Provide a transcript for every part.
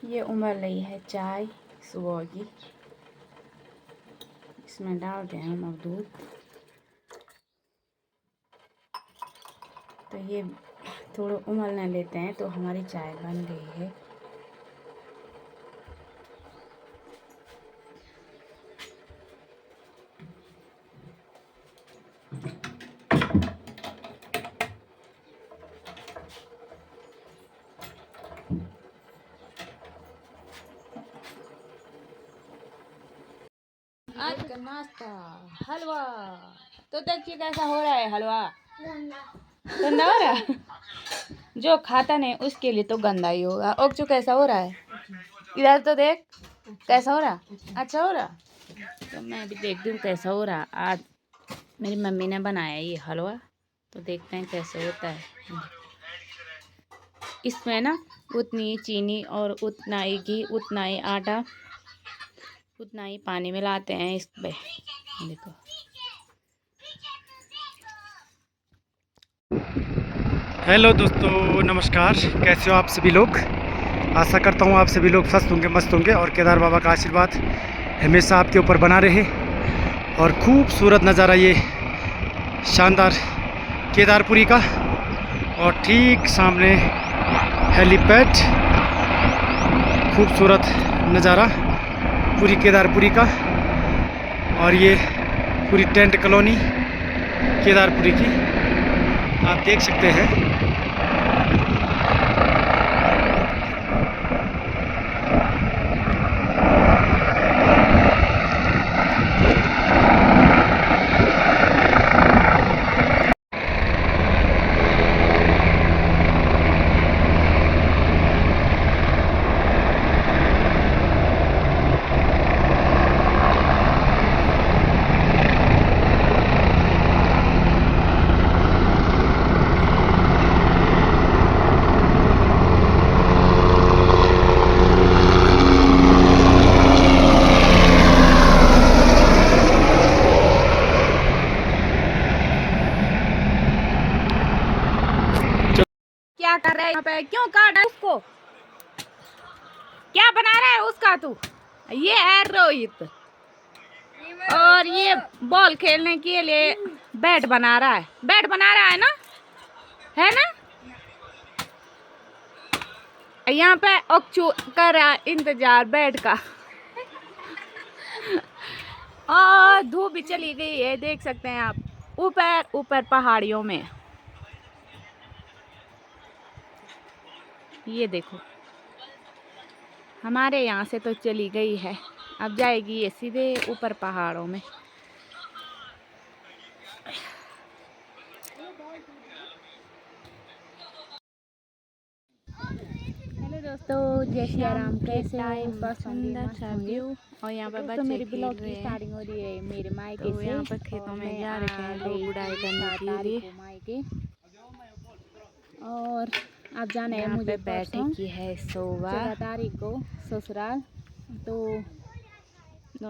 ये उमड़ रही है चाय सुबह की। इसमें डालते हैं हम अब दूध। तो ये थोड़ा उमलने लेते हैं तो हमारी चाय बन गई है। आज का नाश्ता हलवा। तो देखिए कैसा हो रहा है हलवा। गंदा हो रहा है। जो खाता नहीं उसके लिए तो गंदा ही होगा। ओक्चू कैसा हो रहा है, इधर तो देख कैसा हो रहा। अच्छा हो रहा। तो मैं भी देखती हूँ कैसा हो रहा। आज मेरी मम्मी ने बनाया ये हलवा, तो देखते हैं कैसे होता है। इसमें ना उतनी ही चीनी और उतना ही घी, उतना ही आटा, उतना ही पानी मिलाते हैं इस पे। देखो हेलो दोस्तों, नमस्कार। कैसे हो आप सभी लोग। आशा करता हूँ आप सभी लोग स्वस्थ होंगे, मस्त होंगे और केदार बाबा का आशीर्वाद हमेशा आपके ऊपर बना रहे। और खूबसूरत नज़ारा ये शानदार केदारपुरी का, और ठीक सामने हेलीपैड। खूबसूरत नज़ारा पूरी केदारपुरी का। और ये पूरी टेंट कॉलोनी केदारपुरी की आप देख सकते हैं। क्या कर रहा है यहाँ पे, क्यों काट रहा है उसको, क्या बना रहा है उसका तू। ये है रोहित, और ये बॉल खेलने के लिए बैट बना रहा है। बैट बना रहा है ना। यहाँ पे ओक्चू कर रहा है इंतजार बैट का। और धूप भी चली गई है, देख सकते हैं आप ऊपर ऊपर पहाड़ियों में। ये देखो हमारे यहाँ से तो चली गई है, अब जाएगी ये सीधे ऊपर पहाड़ों में। हेलो दोस्तों, जय श्री राम। कैसे हो? सुंदर सा व्यू। और यहाँ पर बच्चे मेरी ब्लॉग की स्टार्टिंग हो रही है मेरे मायके से। यहाँ पर खेतों में जा रहे हैं लोग गुड़ाई करने के लिए मायके। और अब जाना है मुझे बैठे की है 16 तारीख को ससुराल। तो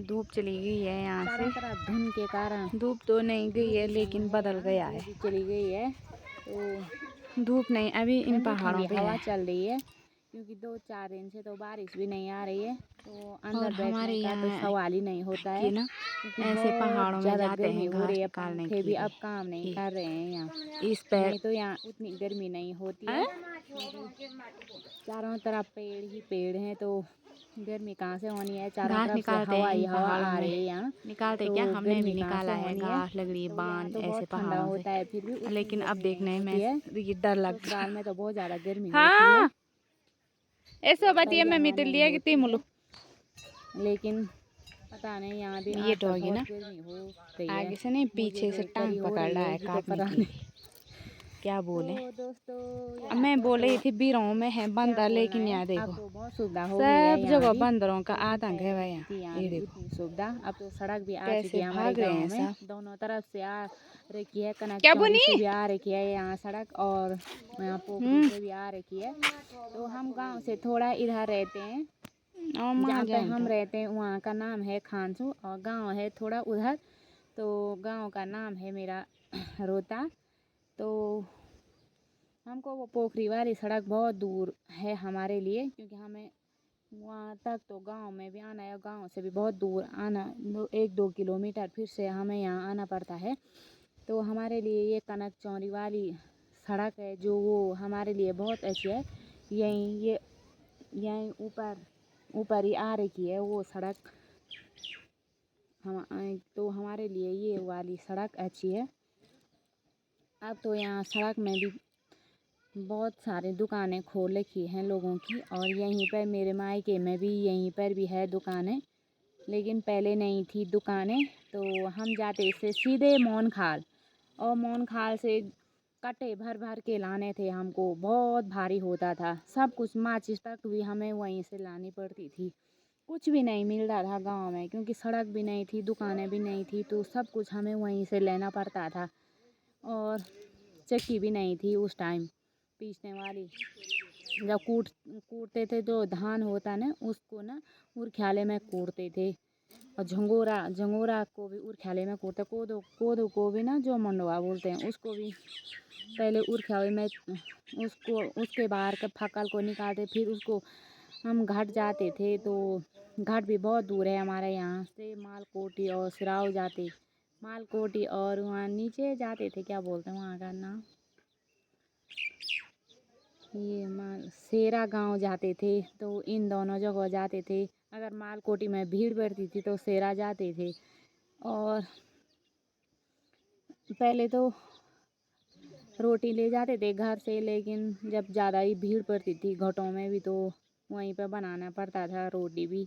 धूप चली गई है यहाँ से, धुंध के कारण। धूप तो नहीं गई है लेकिन बदल गया है, चली गई है। तो धूप नहीं, अभी इन पहाड़ों पे हवा चल रही है, क्योंकि 2-4 दिन से तो बारिश भी नहीं आ रही है। तो अंदर बैठने का तो सवाल ही नहीं होता है ना। ऐसे पहाड़ों में जाते हैं घास निकालने के लिए, अब काम नहीं कर रहे हैं यहाँ। इस पे नहीं तो यहाँ उतनी गर्मी नहीं होती है, चारों तरफ पेड़ ही पेड़ हैं, तो गर्मी कहाँ से होनी है। चारों तरफ से हवा ही हवा आ रही है यहाँ। निकालते तो क्या हमने भी निकाला है, घास लग रही है बांध तो ऐसे पहाड़ों होता है फिर भी। लेकिन अब देखने में डर लगता है, में तो बहुत ज्यादा गर्मी होती है। ऐसा बताइए मैं मित्र लिया कितनी मुलू, लेकिन पता नहीं यहाँ भी ये डॉगी ना आगे से नहीं पीछे से टांग पकड़ रहा है काटने की। क्या बोले दोस्तों, मैं बोल रही थी बिरों में है बंदर, लेकिन यहाँ देखो सब जगह बंदरों का आतंक है भाई यहाँ। ये देखो सुविधा, अब तो सड़क भी आ चुकी है हमारे गाँव में, दोनों तरफ से आ रखी है, कनेक्टिविटी से भी आ रखी है यहाँ सड़क, और यहाँ पोखरी से भी आ रखी है। तो हम गांव से थोड़ा इधर रहते हैं, जहाँ पे हम रहते हैं वहाँ का नाम है खानसू, और गांव है थोड़ा उधर, तो गांव का नाम है मेरा रोता। तो हमको वो पोखरी वाली सड़क बहुत दूर है हमारे लिए, क्योंकि हमें वहाँ तक तो गांव में भी आना है, गांव से भी बहुत दूर आना, 1-2 किलोमीटर फिर से हमें यहाँ आना पड़ता है। तो हमारे लिए ये कनक चौरी वाली सड़क है जो वो हमारे लिए बहुत अच्छी है। यहीं ऊपर ही आ रखी है वो सड़क। तो हमारे लिए ये वाली सड़क अच्छी है। अब तो यहाँ सड़क में भी बहुत सारे दुकानें खोल रखी हैं लोगों की, और यहीं पर मेरे मायके में भी यहीं पर भी है दुकानें, लेकिन पहले नहीं थी दुकानें। तो हम जाते से सीधे मोहनखाल, और मोहनखाल से कट्टे भर भर के लाने थे हमको, बहुत भारी होता था सब कुछ, माचिस तक भी हमें वहीं से लानी पड़ती थी। कुछ भी नहीं मिल रहा था गांव में, क्योंकि सड़क भी नहीं थी, दुकानें भी नहीं थी, तो सब कुछ हमें वहीं से लेना पड़ता था। और चक्की भी नहीं थी उस टाइम पीसने वाली। जब कूटते थे तो धान होता ना, उसको ना उरख्याले में कूटते थे, और झंगोरा को भी उरख्याले में कूटते। कोदो को भी ना जो मंडवा बोलते हैं उसको भी पहले उरख्याले में, उसके बाहर के फकल को निकालते, फिर उसको हम घाट जाते थे। तो घाट भी बहुत दूर है हमारे यहाँ से, मालकोटी और सिराव जाते, मालकोटी और वहाँ नीचे जाते थे, क्या बोलते हैं वहाँ का नाम, ये सेरा गांव जाते थे। तो इन दोनों जगह जाते थे। अगर मालकोटी में भीड़ बढ़ती थी तो सेरा जाते थे। और पहले तो रोटी ले जाते थे घर से, लेकिन जब ज़्यादा ही भीड़ पड़ती थी घाटों में भी, तो वहीं पर बनाना पड़ता था रोटी भी।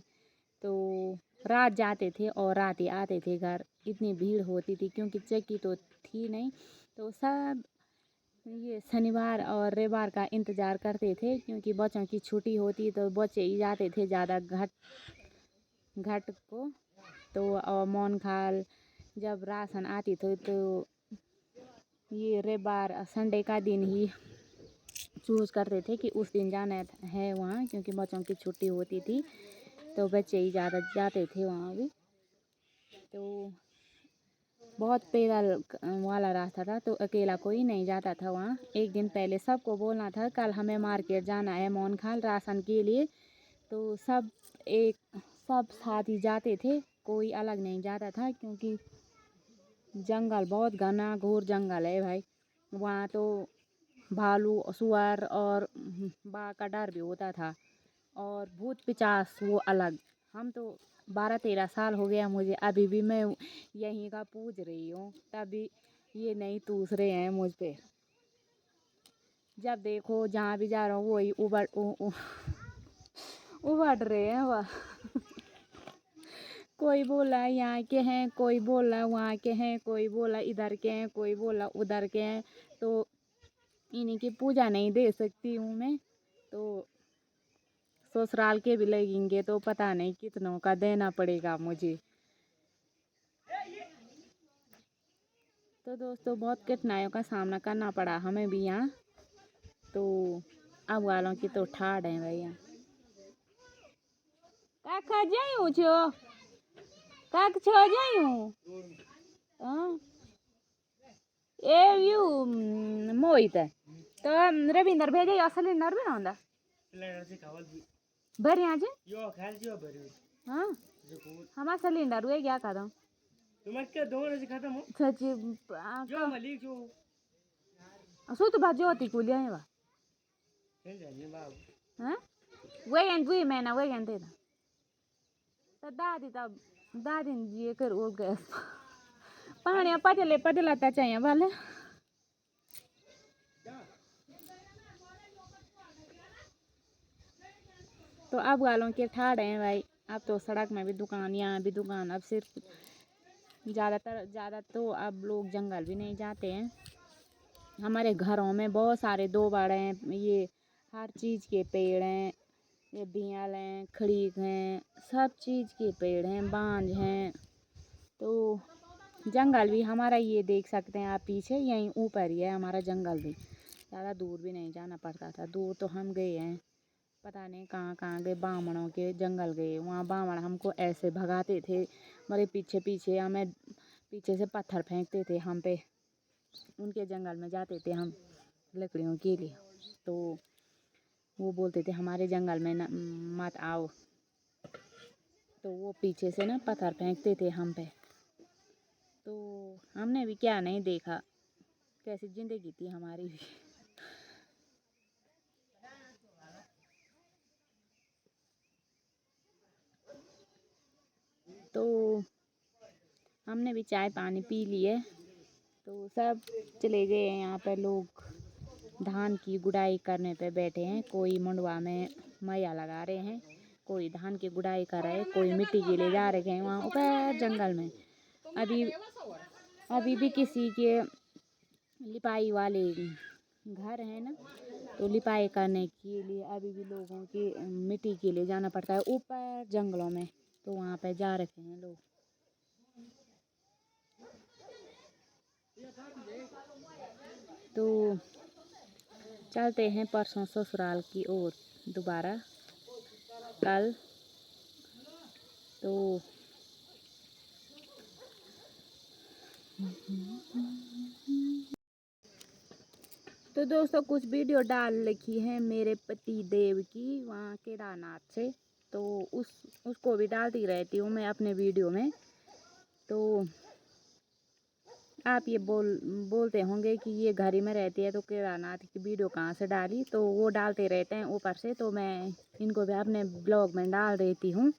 तो रात जाते थे और रात ही आते थे घर, इतनी भीड़ होती थी, क्योंकि चक्की तो थी नहीं। तो सब ये शनिवार और रविवार का इंतज़ार करते थे, क्योंकि बच्चों की छुट्टी होती तो बच्चे ही जाते थे ज़्यादा घाट को। तो और मोहनखाल जब राशन आती थी तो ये रविवार संडे का दिन ही चूज़ करते थे कि उस दिन जाना है वहाँ, क्योंकि बच्चों की छुट्टी होती थी, तो बच्चे ही ज़्यादा जाते थे वहाँ भी। तो बहुत पैदल वाला रास्ता था, तो अकेला कोई नहीं जाता था वहाँ। एक दिन पहले सबको बोलना था कल हमें मार्केट जाना है मोहनखाल राशन के लिए। तो सब साथ ही जाते थे, कोई अलग नहीं जाता था, क्योंकि जंगल बहुत घना घोर जंगल है भाई। वहाँ तो भालू सुअर और बाघ का डर भी होता था, और भूत पिचास वो अलग। हम तो 12-13 साल हो गया मुझे, अभी भी मैं यहीं का पूछ रही हूँ, तभी ये नहीं टूस रहे हैं मुझ पे। जब देखो जहाँ भी जा रहा हूँ वही उबड़ रहे हैं वह। कोई बोला यहाँ के हैं, कोई बोला वहाँ के हैं, कोई बोला इधर के हैं, कोई बोला उधर के हैं। तो इन्हीं की पूजा नहीं दे सकती हूँ मैं, तो ससुराल के भी लगेंगे तो पता नहीं कितनों का देना पड़ेगा मुझे। तो दोस्तों बहुत कठिनाइयों का सामना करना पड़ा हमें भी यहाँ। तो अब वालों की तो ठाड़ है भैया। काका जायूँ छो, काक छो जायूँ ए यू मोहित तो रविंदर भेजे असली नर भी ना होंदा भर यहाँ जे हाँ हमारा सिलेंडर हुए क्या कदम तुम्हारे क्या दोनों से खत्म हो सच्ची जो मलिक जो सो तो बाजू होती कुलिया है वा हाँ वही एंड वही मैं ना वही एंड तेरा तो दादी जी कर वो गए पानी पतले ता चाहिए वाले। तो अब वालों के ठाड़ हैं भाई। अब तो सड़क में भी दुकान, यहाँ भी दुकान। अब सिर्फ ज़्यादा तो अब लोग जंगल भी नहीं जाते हैं। हमारे घरों में बहुत सारे दो बड़े हैं, ये हर चीज़ के पेड़ हैं, ये बियाल हैं, खड़ीक हैं, सब चीज़ के पेड़ हैं, बांज हैं। तो जंगल भी हमारा ये देख सकते हैं आप पीछे, यहीं ऊपर ही है हमारा जंगल भी, ज़्यादा दूर भी नहीं जाना पड़ता था। दूर तो हम गए हैं, पता नहीं कहाँ कहाँ गए, बामणों के जंगल गए, वहाँ बामण हमको ऐसे भगाते थे, मेरे पीछे पीछे हमें पीछे से पत्थर फेंकते थे हम पे। उनके जंगल में जाते थे हम लकड़ियों के लिए। तो वो बोलते थे हमारे जंगल में न मत आओ, तो वो पीछे से ना पत्थर फेंकते थे हम पे। तो हमने भी क्या नहीं देखा, कैसी ज़िंदगी थी हमारी भी। तो हमने भी चाय पानी पी लिए, तो सब चले गए हैं। यहाँ पर लोग धान की गुड़ाई करने पे बैठे हैं, कोई मंडवा में मैया लगा रहे हैं, कोई धान की गुड़ाई कर रहे हैं, कोई मिट्टी के ले जा रहे हैं वहाँ ऊपर जंगल में। अभी भी किसी के लिपाई वाले घर है ना, तो लिपाई करने के लिए अभी भी लोगों की मिट्टी के लिए जाना पड़ता है ऊपर जंगलों में, तो वहाँ पे जा रखे हैं लोग। तो चलते हैं परसों ससुराल की ओर दोबारा कल। तो दोस्तों कुछ वीडियो डाल रखी है मेरे पति देव की वहाँ केदारनाथ से, तो उसको भी डालती रहती हूँ मैं अपने वीडियो में। तो आप ये बोलते होंगे कि ये घर ही में रहती है तो केदारनाथ की वीडियो कहाँ से डाली, तो वो डालते रहते हैं ऊपर से, तो मैं इनको भी अपने ब्लॉग में डाल देती हूँ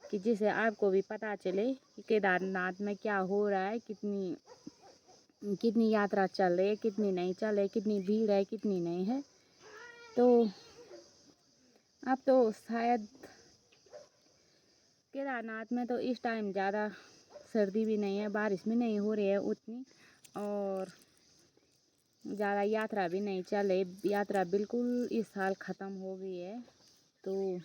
कि जिससे आपको भी पता चले कि केदारनाथ में क्या हो रहा है, कितनी यात्रा चल रही है, कितनी नहीं चल रही, कितनी भीड़ है, कितनी नहीं है। तो अब तो शायद केदारनाथ में तो इस टाइम ज़्यादा सर्दी भी नहीं है, बारिश भी नहीं हो रही है उतनी, और ज़्यादा यात्रा भी नहीं चल रही। यात्रा बिल्कुल इस साल ख़त्म हो गई है, तो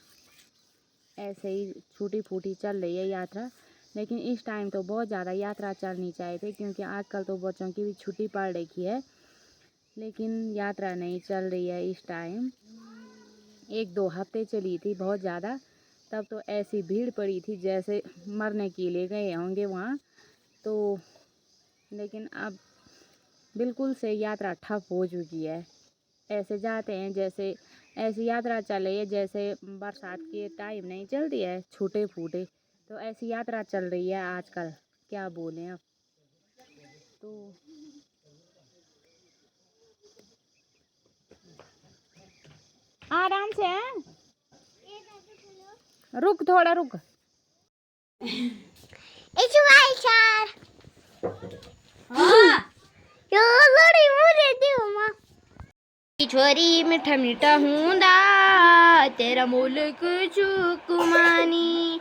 ऐसे ही छूटी फूटी चल रही है यात्रा। लेकिन इस टाइम तो बहुत ज़्यादा यात्रा चलनी चाहिए थी, क्योंकि आजकल तो बच्चों की भी छुट्टी पड़ रही है, लेकिन यात्रा नहीं चल रही है इस टाइम। 1-2 हफ्ते चली थी बहुत ज़्यादा, तब तो ऐसी भीड़ पड़ी थी जैसे मरने के लिए गए होंगे वहाँ। तो लेकिन अब बिल्कुल से यात्रा ठप हो चुकी है। ऐसे जाते हैं जैसे ऐसी यात्रा चल रही है जैसे बरसात के टाइम नहीं चलती है छूटे फूटे, तो ऐसी यात्रा चल रही है आजकल, क्या बोलें अब। तो आराम से हैं, रुक थोड़ा रुक। छोरी मीठा मीठा हुंदा तेरा मुल्क चुकुमानी,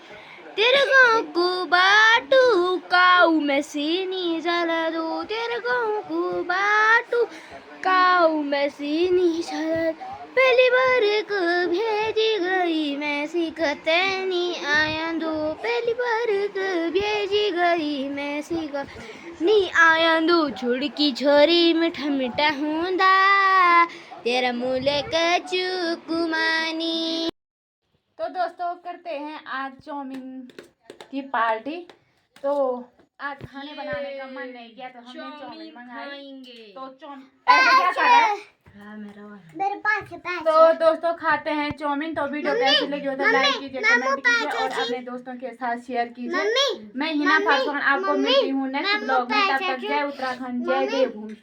तेरे गाँव को बाटू काऊ में सीनी जला दो, तेरे गाँव को बाटू काऊ में सीनी जला दो। पहली बार को भेजी गई मैं सिकतनी आया दो, पहली बार को भेजी गई मैं सिकतनी आया दो। छुड़की छोरी मीठा मीठा हुंदा तेरा मुल्क चुकुमानी। तो दोस्तों करते हैं आज चाउमीन की पार्टी। तो आज खाने बनाने का मन नहीं किया, तो हमने चाउमीन मंगाई। तो ऐसे क्या कर रहा है? मेरे पास है। तो दोस्तों खाते हैं चाउमीन। तो वीडियो कैसी लगी हो तो लाइक कीजिए, कमेंट कीजिए और अपने दोस्तों के साथ शेयर कीजिए। मैं हिना पासवान आपको मिलती हूँ नेक्स्ट ब्लॉग में। तब तक जय उत्तराखंड, जय देवभूमि।